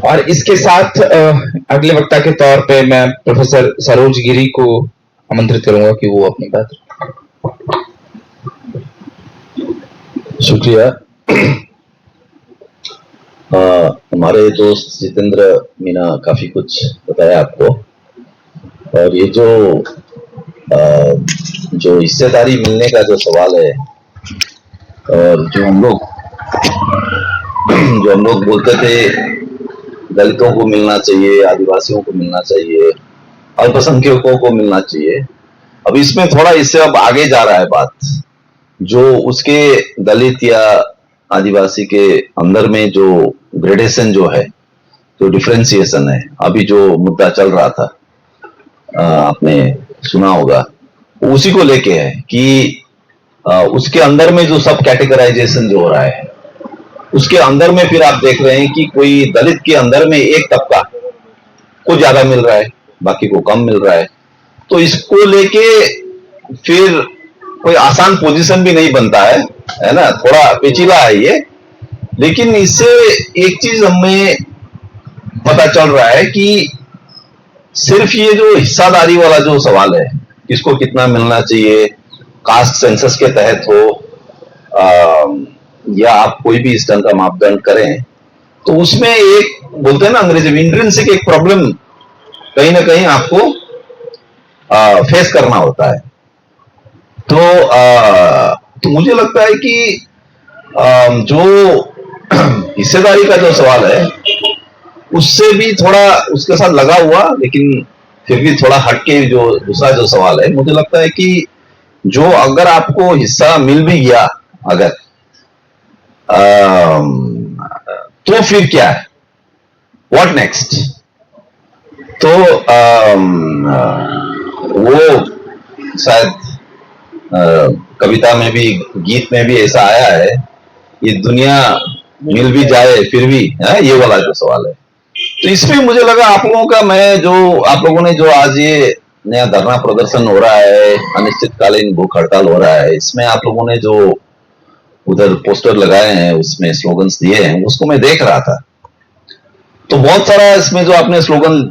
और इसके साथ अगले वक्ता के तौर पे मैं प्रोफेसर सरोज गिरी को आमंत्रित करूंगा कि वो अपनी बात। शुक्रिया। हमारे दोस्त जितेंद्र मीना काफी कुछ बताया आपको, और ये जो हिस्सेदारी मिलने का जो सवाल है, और जो हम लोग बोलते थे दलितों को मिलना चाहिए, आदिवासियों को मिलना चाहिए, अल्पसंख्यकों को मिलना चाहिए, अब इसमें थोड़ा इससे अब आगे जा रहा है बात। जो उसके दलित या आदिवासी के अंदर में जो ग्रेडेशन जो है, जो डिफरेंशिएशन है, अभी जो मुद्दा चल रहा था आपने सुना होगा, उसी को लेके है कि उसके अंदर में जो सब कैटेगराइजेशन जो हो रहा है, उसके अंदर में फिर आप देख रहे हैं कि कोई दलित के अंदर में एक तबका को ज्यादा मिल रहा है, बाकी को कम मिल रहा है। तो इसको लेके फिर कोई आसान पोजीशन भी नहीं बनता है ना, थोड़ा पेचीदा है ये। लेकिन इससे एक चीज हमें पता चल रहा है कि सिर्फ ये जो हिस्सादारी वाला जो सवाल है, किसको कितना मिलना चाहिए, कास्ट सेंसस के तहत हो या आप कोई भी इस ढंग का मापदंड करें, तो उसमें एक बोलते हैं ना अंग्रेजी में इंट्रिंसिक एक प्रॉब्लम कहीं ना कहीं आपको फेस करना होता है। तो मुझे लगता है कि जो हिस्सेदारी का जो सवाल है, उससे भी थोड़ा उसके साथ लगा हुआ, लेकिन फिर भी थोड़ा हटके जो दूसरा जो सवाल है, मुझे लगता है कि जो अगर आपको हिस्सा मिल भी गया अगर, तो फिर क्या है, व्हाट नेक्स्ट। तो वो शायद कविता में भी, गीत में भी ऐसा आया है, ये दुनिया मिल भी जाए फिर भी, ये वाला जो सवाल है। तो इसमें मुझे लगा आप लोगों का, आप लोगों ने जो आज ये नया धरना प्रदर्शन हो रहा है, अनिश्चितकालीन भूख हड़ताल हो रहा है, इसमें आप लोगों ने जो उधर पोस्टर लगाए हैं, उसमें स्लोगन्स दिए हैं, उसको मैं देख रहा था। तो बहुत सारा इसमें जो आपने स्लोगन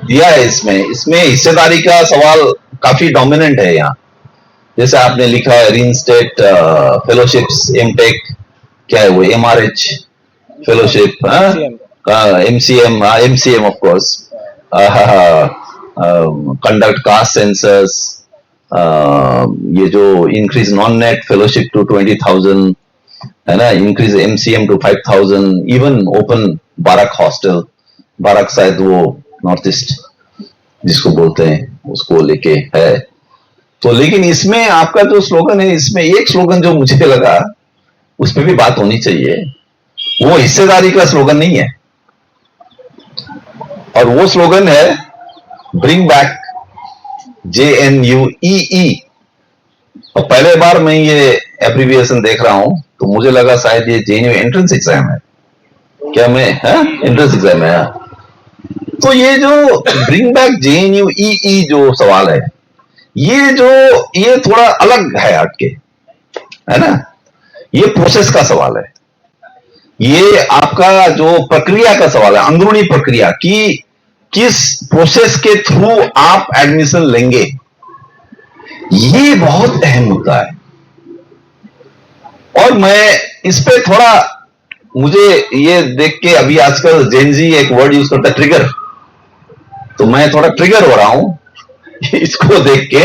दिया है, इसमें हिस्सेदारी का सवाल काफी डोमिनेंट है यहाँ। जैसे आपने लिखा है रीइंस्टेट फेलोशिप्स, एमटेक, क्या है वो, MRH fellowship, MCM of course, conduct caste census, ये जो increase non NET fellowship to 20,000 है ना, increase MCM to 5,000, even open Barak hostel, Barak शायद वो नॉर्थ ईस्ट जिसको बोलते हैं उसको लेके है। तो लेकिन इसमें आपका जो स्लोगन है, इसमें एक स्लोगन जो मुझे लगा उस पर भी बात होनी चाहिए, वो हिस्सेदारी का स्लोगन नहीं है, और वो स्लोगन है ब्रिंग बैक JNUEE। और पहले बार मैं ये एब्रिविएशन देख रहा हूं, तो मुझे लगा शायद ये JNU एंट्रेंस एग्जाम है क्या, मैं एंट्रेंस एग्जाम है। तो ये जो ब्रिंग बैक JNUEE जो सवाल है, ये थोड़ा अलग है हटके, है ना, ये प्रोसेस का सवाल है, ये आपका जो प्रक्रिया का सवाल है, अंदरूनी प्रक्रिया की किस प्रोसेस के थ्रू आप एडमिशन लेंगे, ये बहुत अहम मुद्दा है। और मैं इस पे थोड़ा, मुझे ये देख के, अभी आजकल जेनजी एक वर्ड यूज करता है ट्रिगर, तो मैं थोड़ा ट्रिगर हो रहा हूं इसको देख के।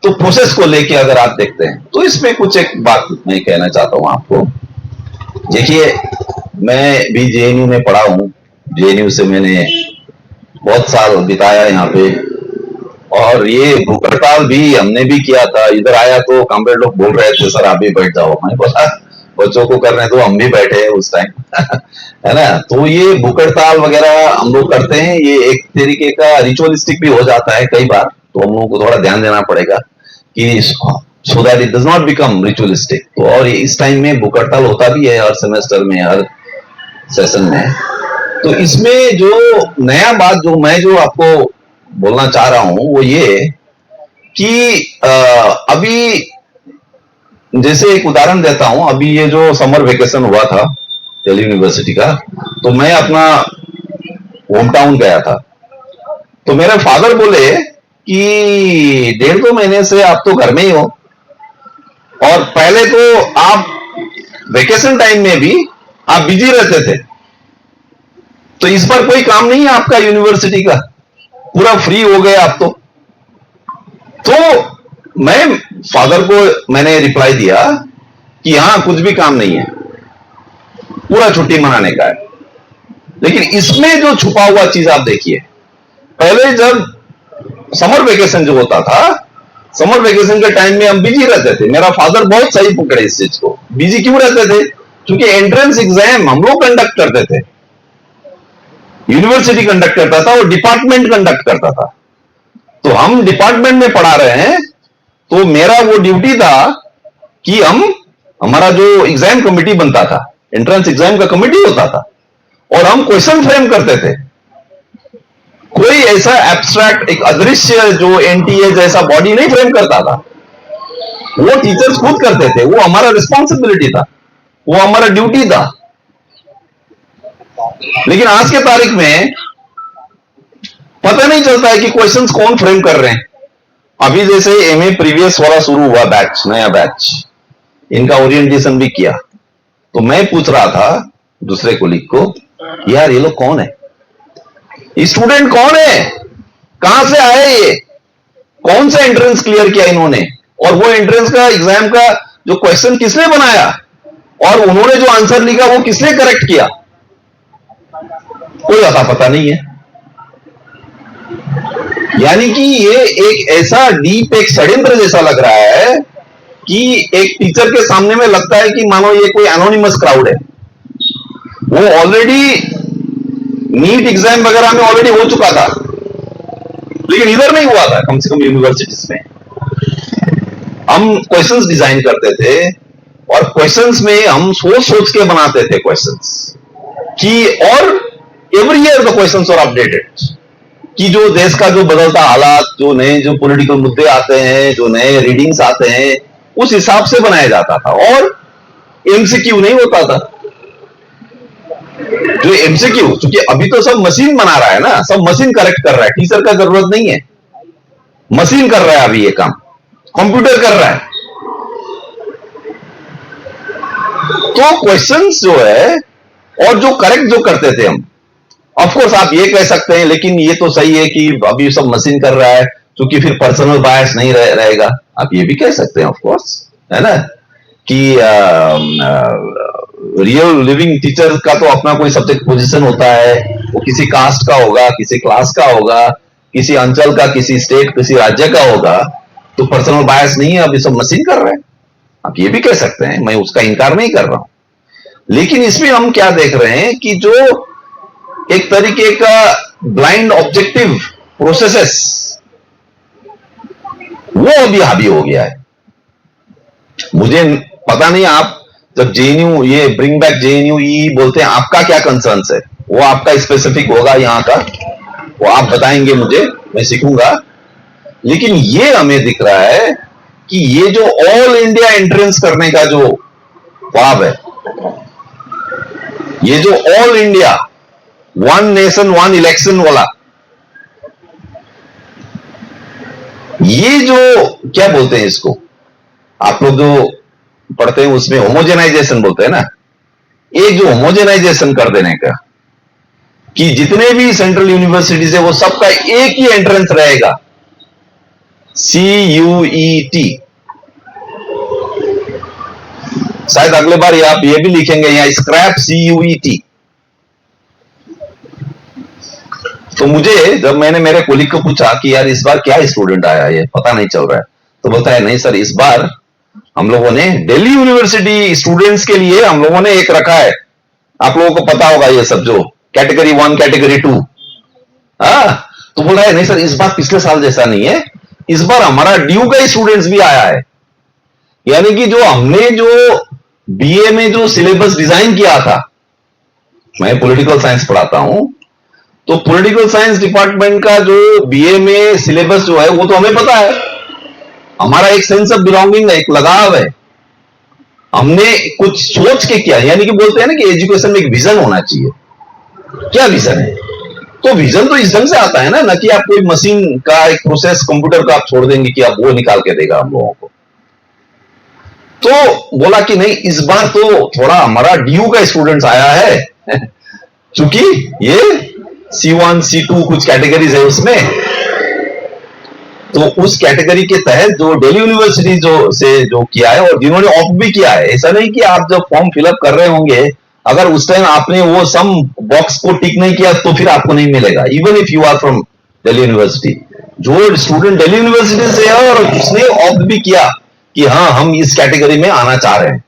तो प्रोसेस को लेके अगर आप देखते हैं, तो इसमें कुछ एक बात मैं कहना चाहता हूं आपको। देखिए, मैं भी जेएनयू में पढ़ा हूं, जेएनयू से मैंने बहुत साल बिताया यहाँ पे, और ये भूख हड़ताल भी हमने भी किया था। इधर आया तो कामरेड लोग बोल रहे थे सर आप भी बैठ जाओ, मैंने बोला बच्चों को करने तो हम भी बैठे हैं उस टाइम है ना। तो ये भूख हड़ताल वगैरह हम लोग करते हैं, ये एक तरीके का रिचुअलिस्टिक भी हो जाता है कई बार, तो हम लोगों को थोड़ा ध्यान देना पड़ेगा कि so that it does not become ritualistic. तो और इस टाइम में भूख हड़ताल होता भी है, हर सेमेस्टर में, हर सेशन में। तो इसमें जो नया बात जो मैं जो आपको बोलना चाह रहा हूं, वो ये कि अभी जैसे एक उदाहरण देता हूं, अभी ये जो समर वेकेशन हुआ था दिल्ली यूनिवर्सिटी का, तो मैं अपना होम टाउन गया था। तो मेरे फादर बोले कि 1.5-2 महीने से आप तो घर में ही हो, और पहले तो आप वेकेशन टाइम में भी आप बिजी रहते थे, तो इस बार कोई काम नहीं है आपका यूनिवर्सिटी का, पूरा फ्री हो गए आप तो मैं फादर को मैंने रिप्लाई दिया कि हाँ, कुछ भी काम नहीं है, पूरा छुट्टी मनाने का है। लेकिन इसमें जो छुपा हुआ चीज आप देखिए, पहले जब समर वेकेशन जो होता था, समर वेकेशन के टाइम में हम बिजी रहते थे। मेरा फादर बहुत सही पकड़े इस चीज को, बिजी क्यों रहते थे? क्योंकि एंट्रेंस एग्जाम हम लोग कंडक्ट करते थे, यूनिवर्सिटी कंडक्ट करता था और डिपार्टमेंट कंडक्ट करता था। तो हम डिपार्टमेंट में पढ़ा रहे हैं, तो मेरा वो ड्यूटी था कि हमारा जो एग्जाम कमेटी बनता था, एंट्रेंस एग्जाम का कमेटी होता था, और हम क्वेश्चन फ्रेम करते थे। कोई ऐसा एब्स्ट्रैक्ट, एक अदृश्य जो एनटीए जैसा बॉडी नहीं फ्रेम करता था, वो टीचर्स खुद करते थे। वो हमारा रिस्पॉन्सिबिलिटी था, वो हमारा ड्यूटी था। लेकिन आज के तारीख में पता नहीं चलता है कि क्वेश्चंस कौन फ्रेम कर रहे हैं। अभी जैसे एमए प्रीवियस वाला शुरू हुआ बैच, नया बैच, इनका ओरिएंटेशन भी किया, तो मैं पूछ रहा था दूसरे कोलीग को, यार ये लोग कौन है, स्टूडेंट कौन है, कहां से आए ये, कौन सा एंट्रेंस क्लियर किया इन्होंने, और वो एंट्रेंस का एग्जाम का जो क्वेश्चन किसने बनाया, और उन्होंने जो आंसर लिखा वो किसने करेक्ट किया, कोई अता पता नहीं है। यानी कि ये एक ऐसा डीप, एक षड्यंत्र जैसा लग रहा है कि एक टीचर के सामने में लगता है कि मानो ये कोई एनोनिमस क्राउड है। वो ऑलरेडी नीट एग्जाम वगैरह में ऑलरेडी हो चुका था, लेकिन इधर नहीं हुआ था। कम से कम यूनिवर्सिटीज में हम क्वेश्चंस डिजाइन करते थे, और क्वेश्चंस में हम सोच सोच के बनाते थे क्वेश्चंस कि, और every year the questions are updated, कि जो देश का जो बदलता हालात, जो नए जो पॉलिटिकल मुद्दे आते हैं, जो नए रीडिंग्स आते हैं, उस हिसाब से बनाया जाता था, और एमसीक्यू नहीं होता था। जो एमसीक्यू, क्योंकि अभी तो सब मशीन बना रहा है ना, सब मशीन करेक्ट कर रहा है, टीचर का जरूरत नहीं है, मशीन कर रहा है अभी ये काम, कंप्यूटर कर रहा है। तो क्वेश्चंस जो है, और जो करेक्ट जो करते थे हम, ऑफ कोर्स आप ये कह सकते हैं, लेकिन ये तो सही है कि अभी सब मशीन कर रहा है, क्योंकि फिर पर्सनल बायस नहीं रहेगा। आप ये भी कह सकते हैं ऑफ कोर्स, है ना, कि रियल लिविंग टीचर का तो अपना कोई सब्जेक्ट पोजीशन होता है, वो किसी कास्ट का होगा, किसी क्लास का होगा, किसी अंचल का, किसी स्टेट, किसी राज्य का होगा, तो पर्सनल बायस नहीं है, अभी सब मशीन कर रहे हैं। आप ये भी कह सकते हैं, मैं उसका इनकार नहीं कर रहा हूं। लेकिन इसमें हम क्या देख रहे हैं कि जो एक तरीके का ब्लाइंड ऑब्जेक्टिव प्रोसेसेस, वो अभी हावी हो गया है। मुझे पता नहीं, आप जब जेएनयू, ये ब्रिंग बैक जेएनयू ई बोलते हैं, आपका क्या कंसर्न है, वो आपका स्पेसिफिक होगा यहां का, वो आप बताएंगे मुझे, मैं सीखूंगा। लेकिन ये हमें दिख रहा है कि ये जो ऑल इंडिया एंट्रेंस करने का जो ख्वाब है, ये जो all India one nation one election वाला, ये जो क्या बोलते हैं इसको, आप लोग जो पढ़ते हैं उसमें होमोजेनाइजेशन बोलते हैं ना, एक जो होमोजेनाइजेशन कर देने का, कि जितने भी सेंट्रल यूनिवर्सिटीज है वो सबका एक ही एंट्रेंस रहेगा, CUET। शायद अगले बार आप ये भी लिखेंगे यहां, स्क्रैप CUET। तो मुझे, जब मैंने मेरे कोलीग को पूछा कि यार इस बार क्या स्टूडेंट आया है, पता नहीं चल रहा है, तो बोलता है नहीं सर, इस बार हम लोगों ने दिल्ली यूनिवर्सिटी स्टूडेंट्स के लिए हम लोगों ने एक रखा है, आप लोगों को पता होगा ये सब, जो कैटेगरी 1 कैटेगरी 2। तो बोल रहा है नहीं सर, इस बार पिछले साल जैसा नहीं है, इस बार हमारा ड्यू का स्टूडेंट्स भी आया है। यानी कि जो हमने जो बीए में जो सिलेबस डिजाइन किया था, मैं पॉलिटिकल साइंस पढ़ाता हूं, तो पॉलिटिकल साइंस डिपार्टमेंट का जो बीए में सिलेबस जो है वो तो हमें पता है, हमारा एक सेंस ऑफ बिलोंगिंग है, एक लगाव है, हमने कुछ सोच के किया। यानी कि बोलते हैं ना कि एजुकेशन में एक विजन होना चाहिए। क्या विजन है? तो विजन तो इस ढंग से आता है ना कि आप कोई मशीन का एक प्रोसेस कंप्यूटर का आप छोड़ देंगे कि आप वो निकाल के देगा हम लोगों को। तो बोला कि नहीं, इस बार तो थोड़ा हमारा ड्यू का स्टूडेंट्स आया है क्योंकि ये C1 C2 कुछ कैटेगरीज है उसमें, तो उस कैटेगरी के तहत जो दिल्ली यूनिवर्सिटी जो किया है और जिन्होंने ऑप्ट भी किया है, ऐसा नहीं कि आप जब फॉर्म फिलअप कर रहे होंगे अगर उस टाइम आपने वो सम बॉक्स को टिक नहीं किया तो फिर आपको नहीं मिलेगा, even if you are from Delhi University. जो स्टूडेंट दिल्ली यूनिवर्सिटी से है और उसने ऑप्ट भी किया कि हाँ हम इस कैटेगरी में आना चाह रहे हैं,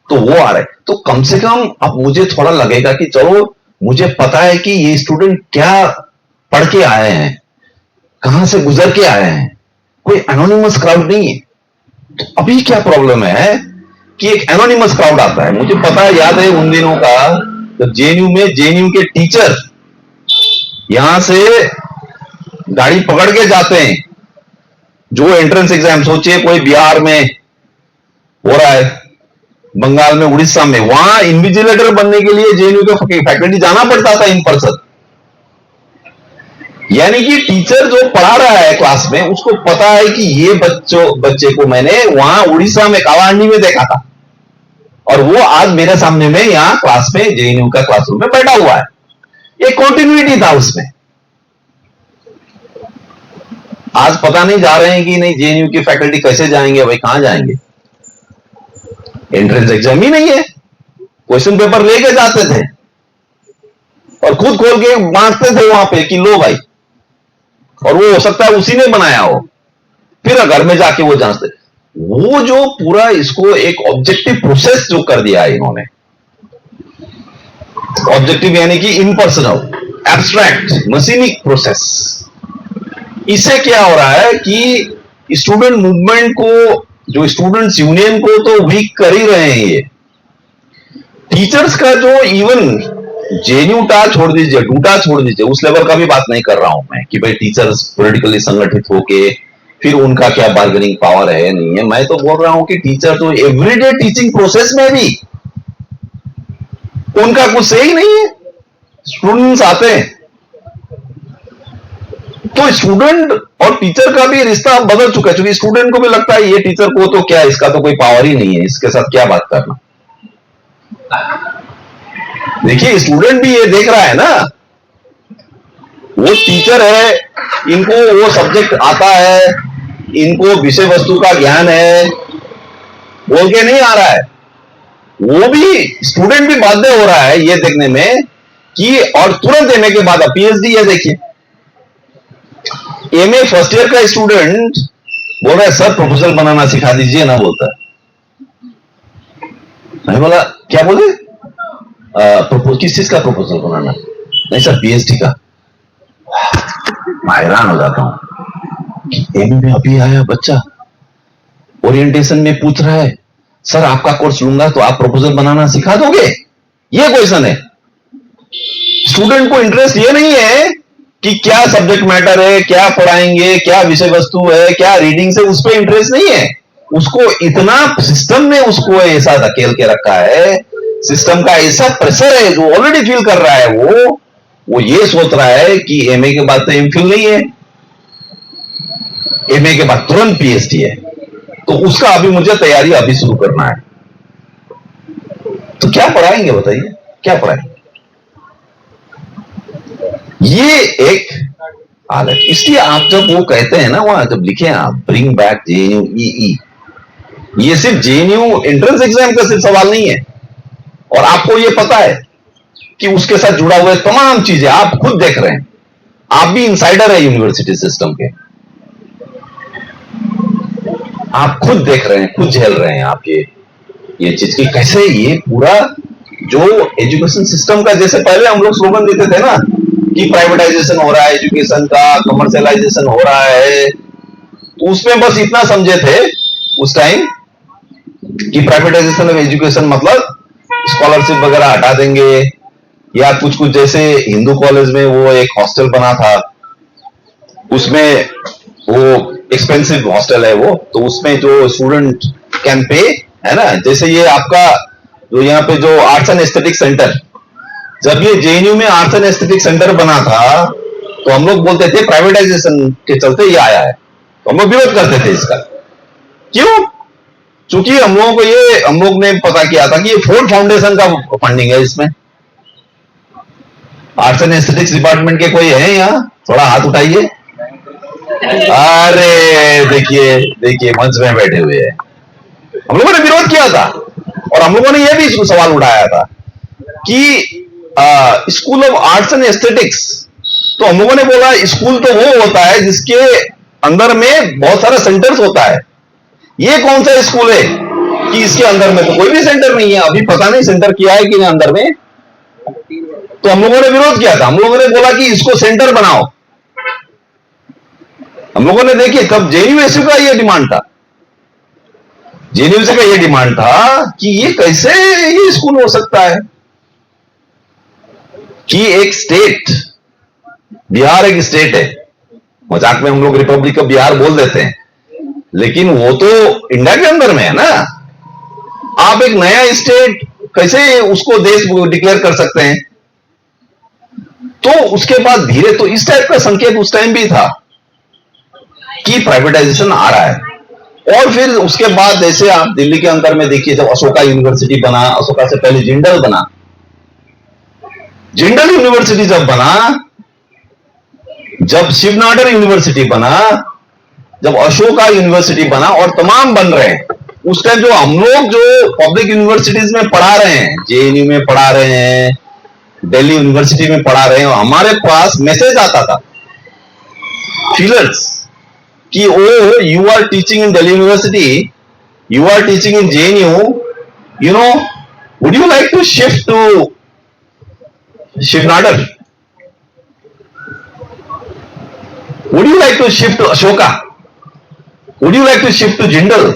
तो वो आ रहे हैं, तो कम से कम अब मुझे थोड़ा लगेगा कि चलो मुझे पता है कि ये स्टूडेंट क्या पढ़ के आए हैं, कहां से गुजर के आए हैं, कोई एनोनिमस क्राउड नहीं है। तो अभी क्या प्रॉब्लम है कि एक एनोनिमस क्राउड आता है। मुझे पता है, याद है उन दिनों का जब जेएनयू के टीचर यहां से गाड़ी पकड़ के जाते हैं, जो एंट्रेंस एग्जाम, सोचिए कोई बिहार में हो रहा है, बंगाल में, उड़ीसा में, वहां इन्विजिलेटर बनने के लिए जेएनयू के फैकल्टी जाना पड़ता था इन पर्सन। यानी कि टीचर जो पढ़ा रहा है क्लास में उसको पता है कि ये बच्चे को मैंने वहां उड़ीसा में कालाहांडी में देखा था और वो आज मेरे सामने में यहां क्लास में जेएनयू का क्लासरूम में बैठा हुआ है। एक कंटिन्यूटी था उसमें। आज पता नहीं जा रहे हैं कि नहीं, जेएनयू की फैकल्टी कैसे जाएंगे भाई, कहां जाएंगे, एंट्रेंस एग्जाम ही नहीं है, क्वेश्चन पेपर लेके जाते थे और खुद खोल के बांटते थे वहां पे कि लो भाई, और वो हो सकता है उसी ने बनाया हो, फिर घर में जाके वो जांचते। वो जो पूरा इसको एक ऑब्जेक्टिव प्रोसेस जो कर दिया है इन्होंने, ऑब्जेक्टिव यानी कि इम्पर्सनल, एब्स्ट्रैक्ट, मशीनिक प्रोसेस, इससे क्या हो रहा है कि स्टूडेंट मूवमेंट को, जो स्टूडेंट्स यूनियन को तो वीक कर ही रहे हैं ये। टीचर्स का जो इवन जेन्यूटा छोड़ दीजिए, डूटा छोड़ दीजिए, उस लेवल का भी बात नहीं कर रहा हूं मैं कि भाई टीचर्स पॉलिटिकली संगठित होके फिर उनका क्या बार्गेनिंग पावर है नहीं है। मैं तो बोल रहा हूं कि टीचर तो एवरीडे टीचिंग प्रोसेस में भी उनका कुछ सही नहीं है। स्टूडेंट्स आते हैं तो स्टूडेंट और टीचर का भी रिश्ता बदल चुका है, क्योंकि स्टूडेंट को भी लगता है ये टीचर को तो क्या, इसका तो कोई पावर ही नहीं है, इसके साथ क्या बात करना। देखिए स्टूडेंट भी ये देख रहा है ना, वो टीचर है, इनको वो सब्जेक्ट आता है, इनको विषय वस्तु का ज्ञान है, बोल के नहीं आ रहा है। वो भी स्टूडेंट भी बाध्य हो रहा है ये देखने में कि, और तुरंत एमए के बाद पीएचडी है। देखिए एमए फर्स्ट ईयर का स्टूडेंट बोल रहा है सर प्रपोजल बनाना सिखा दीजिए ना, बोलता है। मैं बोला क्या बोले, किस चीज का प्रपोजल बनाना? नहीं सर पीएचडी का। मैं हैरान हो जाता हूं कि एमए में अभी आया बच्चा ओरिएंटेशन में पूछ रहा है सर आपका कोर्स लूंगा तो आप प्रपोजल बनाना सिखा दोगे? ये क्वेश्चन है। स्टूडेंट को इंटरेस्ट ये नहीं है कि क्या सब्जेक्ट मैटर है, क्या पढ़ाएंगे, क्या विषय वस्तु है, क्या रीडिंग से, उस पर इंटरेस्ट नहीं है। उसको इतना सिस्टम ने उसको ऐसा धकेल के रखा है, सिस्टम का ऐसा प्रेशर है जो ऑलरेडी फील कर रहा है। वो ये सोच रहा है कि एमए के बाद तो एमफिल नहीं है, एमए के बाद तुरंत पीएचडी है, तो उसका अभी मुझे तैयारी अभी शुरू करना है। तो क्या पढ़ाएंगे बताइए, क्या पढ़ाएंगे? ये एक हालत। इसलिए आप जब वो कहते हैं ना, वहां जब लिखे आप ब्रिंग बैक जेएनयू ईई, ये सिर्फ जेएनयू एंट्रेंस एग्जाम का सिर्फ सवाल नहीं है, और आपको ये पता है कि उसके साथ जुड़ा हुआ तमाम चीजें आप खुद देख रहे हैं। आप भी इनसाइडर है यूनिवर्सिटी सिस्टम के, आप खुद देख रहे हैं, खुद झेल रहे हैं आप ये चीज की कैसे ये पूरा जो एजुकेशन सिस्टम का, जैसे पहले हम लोग स्लोगन देते थे ना कि प्राइवेटाइजेशन हो रहा है एजुकेशन का, कमर्शियलाइजेशन हो रहा है, तो उसमें बस इतना समझे थे उस टाइम कि प्राइवेटाइजेशन ऑफ एजुकेशन मतलब स्कॉलरशिप वगैरह हटा देंगे, या कुछ कुछ जैसे हिंदू कॉलेज में वो एक हॉस्टल बना था, उसमें वो एक्सपेंसिव हॉस्टल है वो, तो उसमें जो स्टूडेंट कैन पे है ना, जैसे ये आपका जो यहाँ पे जो आर्ट्स एंड एस्थेटिक सेंटर जब ये जेएनयू में आर्ट्स एंड एस्थेटिक सेंटर बना था तो हम लोग बोलते थे प्राइवेटाइजेशन के चलते ये आया है, तो हम लोग विरोध करते थे इसका। क्यों? चूंकि हम लोग ने पता किया था कि ये फोर्ड फाउंडेशन का फंडिंग है इसमें। आर्ट्स एंड एस्थेटिक्स डिपार्टमेंट के कोई है यहाँ? थोड़ा हाथ उठाइए। अरे देखिए देखिए, मंच में बैठे हुए हैं। हम लोगों ने विरोध किया था और हम लोगों ने यह भी सवाल उठाया था कि school of arts and aesthetics, तो हम लोगों ने बोला स्कूल तो वो होता है जिसके अंदर में बहुत सारा सेंटर्स होता है। ये कौन सा स्कूल है कि इसके अंदर में तो कोई भी सेंटर नहीं है? अभी पता नहीं सेंटर किया है कि नहीं अंदर में। तो हम लोगों ने विरोध किया था। हम लोगों ने बोला कि इसको सेंटर बनाओ। हम लोगों ने देखिए, तब जेएनयू का ये डिमांड था, जेएनयू का ये डिमांड था कि ये कैसे ये स्कूल हो सकता है कि एक स्टेट, बिहार एक स्टेट है, मजाक में हम लोग रिपब्लिक ऑफ बिहार बोल देते हैं, लेकिन वो तो इंडिया के अंदर में है ना। आप एक नया स्टेट कैसे उसको देश डिक्लेयर कर सकते हैं? तो उसके बाद धीरे, तो इस टाइप का संकेत उस टाइम भी था कि प्राइवेटाइजेशन आ रहा है। और फिर उसके बाद जैसे आप दिल्ली के अंदर में देखिए, जब अशोका यूनिवर्सिटी बना, अशोका से पहले जिंदल बना, जिंदल यूनिवर्सिटी जब बना, जब शिवनाडर यूनिवर्सिटी बना, जब अशोका यूनिवर्सिटी बना और तमाम बन रहे हैं, उस टाइम जो हम लोग जो पब्लिक यूनिवर्सिटीज में पढ़ा रहे हैं, जेएनयू में पढ़ा रहे हैं, दिल्ली यूनिवर्सिटी में पढ़ा रहे हैं, हमारे पास मैसेज आता था फीलर्स कि oh you are teaching in Delhi university, you are teaching in JNU, you know, would you like to shift to Shiv Nadar, would you like to shift to Ashoka, would you like to shift to Jindal.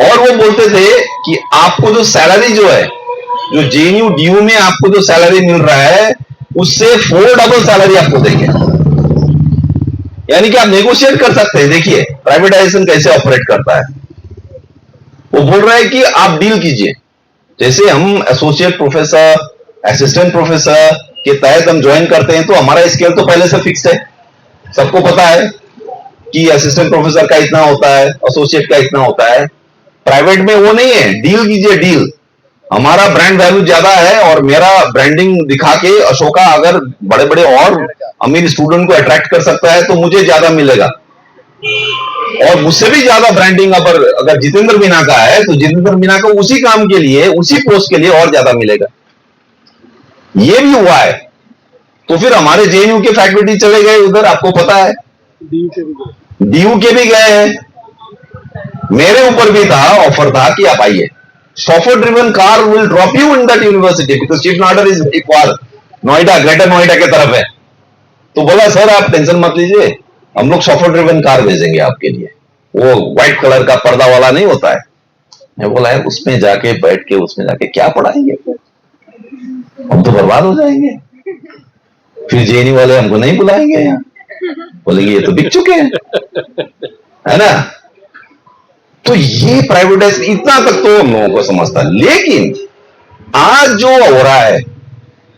और वो बोलते थे कि आपको जो salary जो है, जो जेएनयू डीयू में आपको जो सैलरी मिल रहा है, उससे 4 डबल सैलरी आपको देंगे। यानी कि आप नेगोशिएट कर सकते हैं। देखिए प्राइवेटाइजेशन कैसे ऑपरेट करता है। वो बोल रहा है कि आप डील कीजिए, जैसे हम एसोसिएट प्रोफेसर, असिस्टेंट प्रोफेसर के तहत हम ज्वाइन करते हैं, तो हमारा स्केल तो पहले से फिक्स है, सबको पता है कि असिस्टेंट प्रोफेसर का इतना होता है, एसोसिएट का इतना होता है। प्राइवेट में वो नहीं है, डील कीजिए डील। हमारा ब्रांड वैल्यू ज्यादा है और मेरा ब्रांडिंग दिखा के अशोका अगर बड़े बड़े और अमीर स्टूडेंट को अट्रैक्ट कर सकता है तो मुझे ज्यादा मिलेगा, और मुझसे भी ज्यादा ब्रांडिंग अगर जितेंद्र मीना का है तो जितेंद्र मीना को उसी काम के लिए, उसी पोस्ट के लिए और ज्यादा मिलेगा। ये भी हुआ है। तो फिर हमारे जेएनयू के फैकल्टी चले गए उधर, आपको पता है, डीयू के भी गए हैं। मेरे ऊपर भी था, ऑफर था कि आप आइए, chauffeur driven car will drop you in that university because Chief Nader is very far, Noida, greater Noida के तरफ है। तो बोला सर आप टेंशन मत लीजिए, हम लोग chauffeur driven कार भेजेंगे आपके लिए, वो व्हाइट कलर का पर्दा वाला नहीं होता है। मैं बोला है उसमें जाके बैठ के, उसमें जाके क्या पढ़ाएंगे, हम तो बर्बाद हो जाएंगे, फिर जेएनयू वाले हमको नहीं बुलाएंगे यहाँ, बोलेंगे ये तो बिक चुके हैं, है ना। तो ये प्राइवेटाइज, इतना तक तो हम लोगों को समझता है। लेकिन आज जो हो रहा है,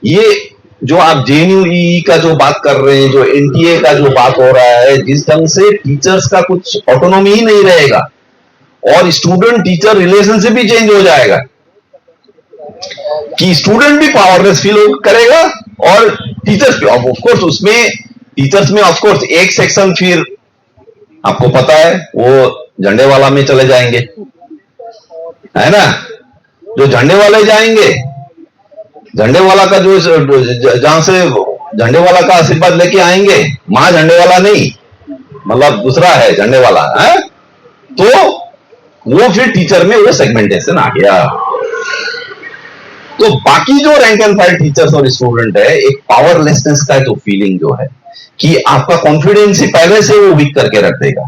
ये जो आप जेएनयू का जो बात कर रहे हैं, जो एनटीए का जो बात हो रहा है, जिस ढंग से टीचर्स का कुछ ऑटोनॉमी ही नहीं रहेगा और स्टूडेंट टीचर रिलेशनशिप भी चेंज हो जाएगा कि स्टूडेंट भी पावरलेस फील करेगा और टीचर्स भी। ऑफकोर्स उसमें टीचर्स में ऑफकोर्स एक सेक्शन फिर आपको पता है वो झंडे वाला में चले जाएंगे, है ना। जो झंडे वाले जाएंगे, झंडे वाला का जो जहां से झंडे वाला का आशीर्वाद लेके आएंगे, मां झंडे वाला नहीं, मतलब दूसरा है झंडे वाला है, तो वो फिर टीचर में वो सेगमेंटेशन आ गया। तो बाकी जो रैंक एंड फाइल टीचर्स और स्टूडेंट है, एक पावरलेसनेस का जो फीलिंग जो है कि आपका कॉन्फिडेंस ही पहले से वो वीक करके रख देगा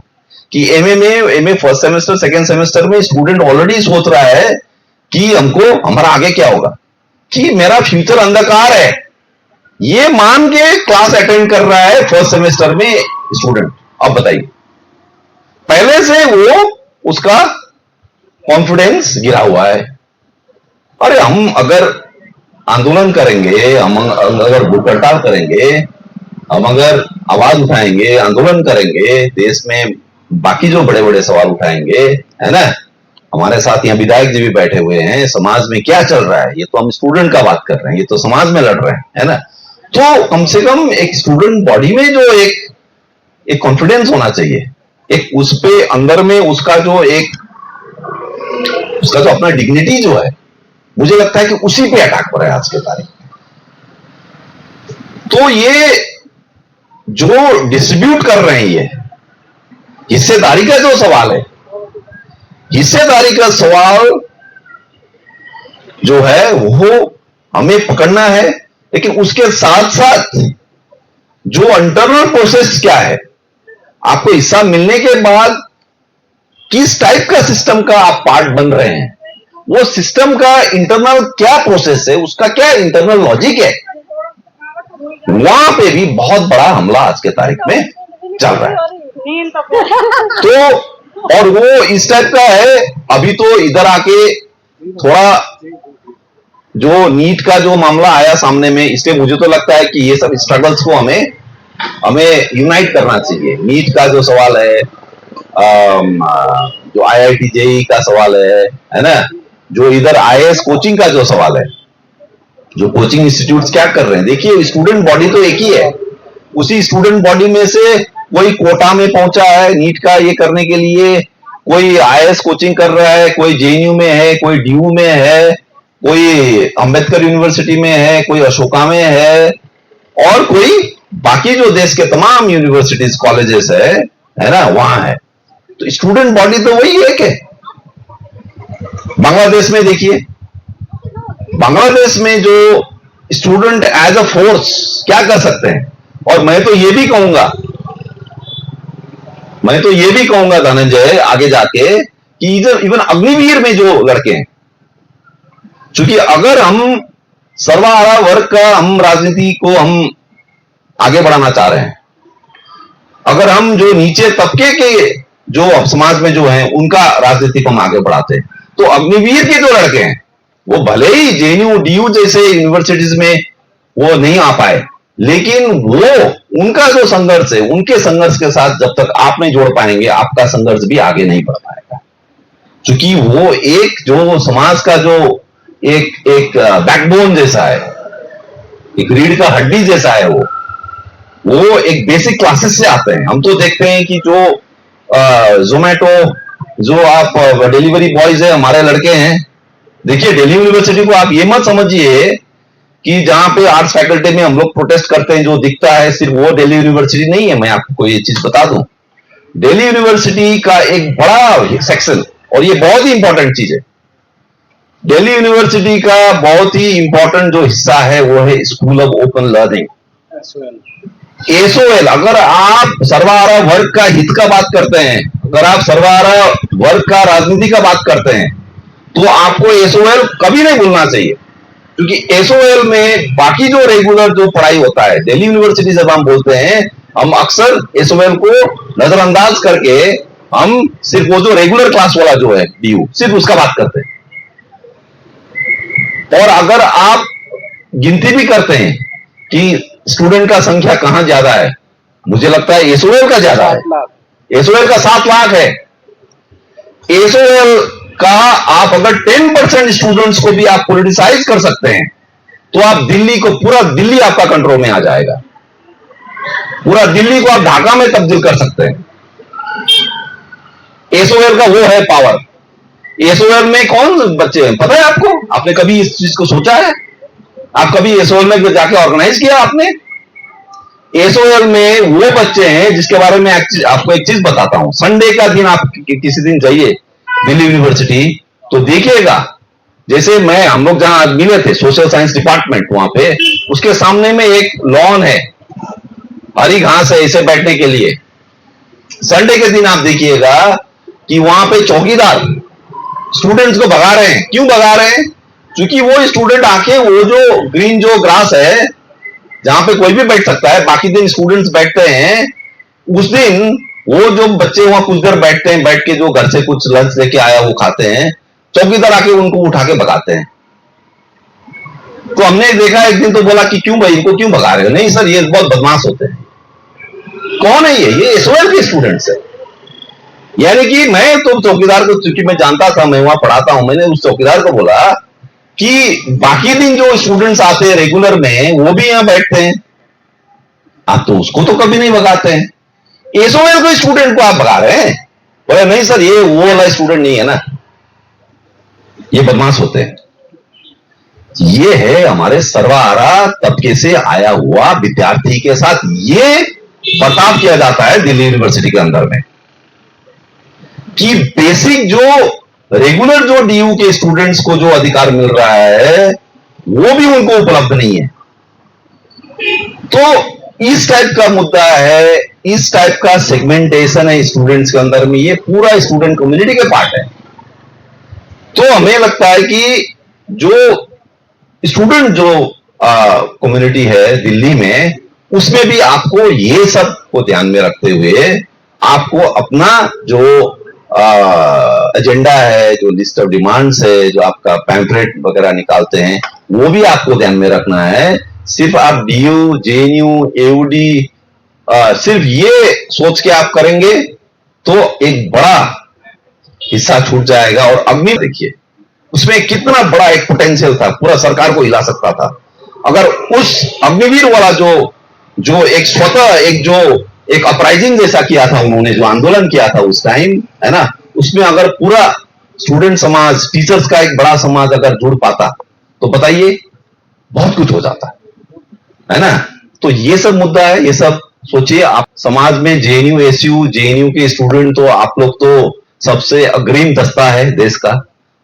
कि MA first semester second semester में स्टूडेंट ऑलरेडी सोच रहा है कि हमारा आगे क्या होगा, कि मेरा फ्यूचर अंधकार है, ये मान के क्लास अटेंड कर रहा है फर्स्ट सेमेस्टर में स्टूडेंट। अब बताइए, पहले से वो उसका कॉन्फिडेंस गिरा हुआ है। अरे हम अगर आंदोलन करेंगे, हम अगर भूख हड़ताल करेंगे, हम अगर आवाज उठाएंगे, आंदोलन करेंगे, देश में बाकी जो बड़े बड़े सवाल उठाएंगे, है ना। हमारे साथ यहाँ विधायक जी भी बैठे हुए हैं, समाज में क्या चल रहा है, ये तो हम स्टूडेंट का बात कर रहे हैं, ये तो समाज में लड़ रहे हैं, है ना। तो कम से कम एक स्टूडेंट बॉडी में जो एक कॉन्फिडेंस होना चाहिए, एक उस पे अंदर में उसका जो अपना डिग्निटी जो है, मुझे लगता है कि उसी पे अटैक हो रहा है आज के तारीख में। तो ये जो डिस्ट्रीब्यूट कर रहे हैं, ये हिस्सेदारी का जो सवाल है, हिस्सेदारी का सवाल जो है वो हमें पकड़ना है, लेकिन उसके साथ साथ जो इंटरनल प्रोसेस क्या है, आपको हिस्सा मिलने के बाद किस टाइप का सिस्टम का आप पार्ट बन रहे हैं, वो सिस्टम का इंटरनल क्या प्रोसेस है, उसका क्या इंटरनल लॉजिक है, वहां पे भी बहुत बड़ा हमला आज के तारीख में चल रहा है। तो और वो इस टाइप का है, अभी तो इधर आके थोड़ा जो नीट का जो मामला आया सामने में, इसलिए मुझे तो लगता है कि ये सब स्ट्रगल्स को हमें यूनाइट करना चाहिए। नीट का जो सवाल है, जो IIT JEE का सवाल है ना, जो इधर IAS कोचिंग का जो सवाल है, जो कोचिंग इंस्टीट्यूट्स क्या कर रहे हैं, देखिए स्टूडेंट बॉडी तो एक ही है, उसी स्टूडेंट बॉडी में से कोई कोटा में पहुंचा है नीट का ये करने के लिए, कोई IAS कोचिंग कर रहा है, कोई JNU में है, कोई DU में है, कोई अंबेडकर यूनिवर्सिटी में है, कोई अशोका में है, और कोई बाकी जो देश के तमाम यूनिवर्सिटीज कॉलेजेस है ना, वहां है। तो स्टूडेंट बॉडी तो वही एक है। बांग्लादेश में देखिए, बांग्लादेश में जो स्टूडेंट एज अ फोर्स क्या कर सकते हैं, और मैं तो ये भी कहूंगा धनंजय आगे जाके कि इवन अग्निवीर में जो लड़के हैं, क्योंकि अगर हम सर्वहारा वर्ग का हम राजनीति को हम आगे बढ़ाना चाह रहे हैं, अगर हम जो नीचे तबके के जो समाज में जो हैं उनका राजनीति को हम आगे बढ़ाते हैं, तो अग्निवीर के जो लड़के हैं वो भले ही JNU DU जैसे यूनिवर्सिटीज में वो नहीं आ पाए, लेकिन वो उनका जो संघर्ष है, उनके संघर्ष के साथ जब तक आप नहीं जोड़ पाएंगे, आपका संघर्ष भी आगे नहीं बढ़ पाएगा। क्योंकि वो एक जो समाज का जो एक बैकबोन जैसा है, एक रीढ़ का हड्डी जैसा है, वो एक बेसिक क्लासेस से आते हैं। हम तो देखते हैं कि जो जोमेटो, जो आप डिलीवरी बॉयज है, हमारे लड़के हैं। देखिए दिल्ली यूनिवर्सिटी को आप ये मत समझिए कि जहां पे आर्ट्स फैकल्टी में हम लोग प्रोटेस्ट करते हैं, जो दिखता है सिर्फ वो दिल्ली यूनिवर्सिटी नहीं है। मैं आपको ये चीज बता दूं, दिल्ली यूनिवर्सिटी का एक बड़ा सेक्शन, और ये बहुत ही इंपॉर्टेंट चीज है, दिल्ली यूनिवर्सिटी का बहुत ही इंपॉर्टेंट जो हिस्सा है वो है school of open learning, SOL। अगर आप सर्वहारा वर्ग का हित का बात करते हैं, अगर आप सर्वहारा वर्ग का राजनीति का बात करते हैं, तो आपको SOL कभी नहीं भूलना चाहिए। क्योंकि SOL में बाकी जो रेगुलर जो पढ़ाई होता है, दिल्ली यूनिवर्सिटी जब हम बोलते हैं, हम अक्सर SOL को नजरअंदाज करके हम सिर्फ वो जो रेगुलर क्लास वाला जो है DU, सिर्फ उसका बात करते हैं। और अगर आप गिनती भी करते हैं कि स्टूडेंट का संख्या कहां ज्यादा है, मुझे लगता है SOL का ज्यादा है। SOL का 7 लाख है। SOL का आप अगर 10% स्टूडेंट्स को भी आप पॉलिटिसाइज कर सकते हैं, तो आप दिल्ली को, पूरा दिल्ली आपका कंट्रोल में आ जाएगा। पूरा दिल्ली को आप ढाका में तब्दील कर सकते हैं। SOL का वो है पावर। SOL में कौन बच्चे हैं पता है आपको? आपने कभी इस चीज को सोचा है? आप कभी SOL में जाके ऑर्गेनाइज किया आपने? SOL में वो बच्चे हैं जिसके बारे में आपको एक चीज बताता हूं। संडे का दिन आप किसी दिन जाइए दिल्ली यूनिवर्सिटी, तो देखिएगा, जैसे हम लोग जहां मिले थे सोशल साइंस डिपार्टमेंट, वहां पे उसके सामने में एक लॉन है, हरी घास है इसे बैठने के लिए। संडे के दिन आप देखिएगा कि वहां पे चौकीदार स्टूडेंट्स को भगा रहे हैं। क्यों भगा रहे हैं? क्योंकि वो स्टूडेंट आके वो जो ग्रीन जो ग्रास है जहां पे कोई भी बैठ सकता है, बाकी दिन स्टूडेंट्स बैठते हैं, उस दिन वो जो बच्चे वहां कुछ देर बैठते हैं, बैठ के जो घर से कुछ लंच लेके आया वो खाते हैं, चौकीदार आके उनको उठा के भगाते हैं। तो हमने देखा एक दिन, तो बोला कि क्यों भाई इनको क्यों भगा रहे हो? नहीं सर, ये बहुत बदमाश होते हैं। कौन है ये एसओएल के स्टूडेंट्स है। यानी कि मैं तो चौकीदार को, चूंकि मैं जानता था, मैं वहां पढ़ाता हूं, मैंने उस चौकीदार को बोला कि बाकी दिन जो स्टूडेंट्स आते हैं रेगुलर में, वो भी यहां बैठते हैं, आप तो उसको तो कभी नहीं भगाते हैं, एसओएल के स्टूडेंट को आप भगा रहे हैं। बोले नहीं सर, ये वो वाला स्टूडेंट नहीं है ना, ये बदमाश होते हैं। ये है हमारे सर्वहारा तबके से आया हुआ विद्यार्थी के साथ ये बर्ताव किया जाता है दिल्ली यूनिवर्सिटी के अंदर में, कि बेसिक जो रेगुलर जो डीयू के स्टूडेंट्स को जो अधिकार मिल रहा है वो भी उनको उपलब्ध नहीं है। तो इस टाइप का मुद्दा है, इस टाइप का सेगमेंटेशन है स्टूडेंट्स के अंदर में, ये पूरा स्टूडेंट कम्युनिटी के पार्ट है। तो हमें लगता है कि जो स्टूडेंट जो कम्युनिटी है दिल्ली में, उसमें भी आपको ये सब को ध्यान में रखते हुए आपको अपना जो एजेंडा है, जो लिस्ट ऑफ डिमांड्स है, जो आपका पैम्फलेट वगैरह निकालते हैं, वो भी आपको ध्यान में रखना है। सिर्फ आप डीयू, जेएनयू, एयूडी सिर्फ ये सोच के आप करेंगे तो एक बड़ा हिस्सा छूट जाएगा। और अग्नि देखिए, उसमें कितना बड़ा एक पोटेंशियल था, पूरा सरकार को हिला सकता था। अगर उस अग्निवीर वाला जो एक स्वतः एक अपराइजिंग जैसा किया था उन्होंने, जो आंदोलन किया था उस टाइम, है ना, उसमें अगर पूरा स्टूडेंट समाज, टीचर्स का एक बड़ा समाज अगर जुड़ पाता तो बताइए बहुत कुछ हो जाता है ना। तो ये सब मुद्दा है, ये सब सोचिए आप। समाज में जेएनयू, एसयू, जेएनयू के स्टूडेंट तो आप लोग तो सबसे अग्रिम दस्ता है देश का।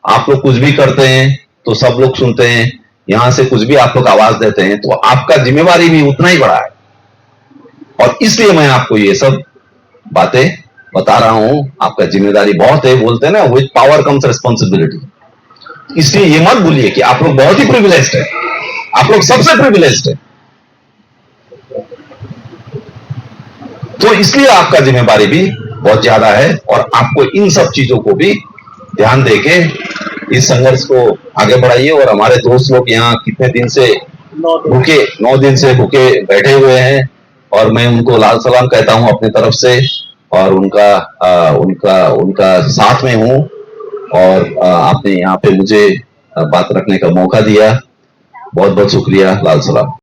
आप लोग कुछ भी करते हैं तो सब लोग सुनते हैं, यहां से कुछ भी आप लोग आवाज देते हैं, तो आपका जिम्मेवारी भी उतना ही बड़ा है। और इसलिए मैं आपको ये सब बातें बता रहा हूं, आपका जिम्मेदारी बहुत है। बोलते हैं ना, विद पावर कम्स रिस्पॉन्सिबिलिटी। इसलिए ये मत भूलिए कि आप लोग बहुत ही प्रिविलेज्ड है, आप लोग सबसे प्रिविलेज्ड है। तो इसलिए आपका जिम्मेदारी भी बहुत ज्यादा है, और आपको इन सब चीजों को भी ध्यान देके इस संघर्ष को आगे बढ़ाइए। और हमारे दोस्त लोग यहाँ कितने दिन से भूखे, 9 दिन से भूखे बैठे हुए हैं, और मैं उनको लाल सलाम कहता हूं अपनी तरफ से, और उनका साथ में हूं। और आपने यहाँ पे मुझे बात रखने का मौका दिया, बहुत बहुत शुक्रिया। लाल सलाम।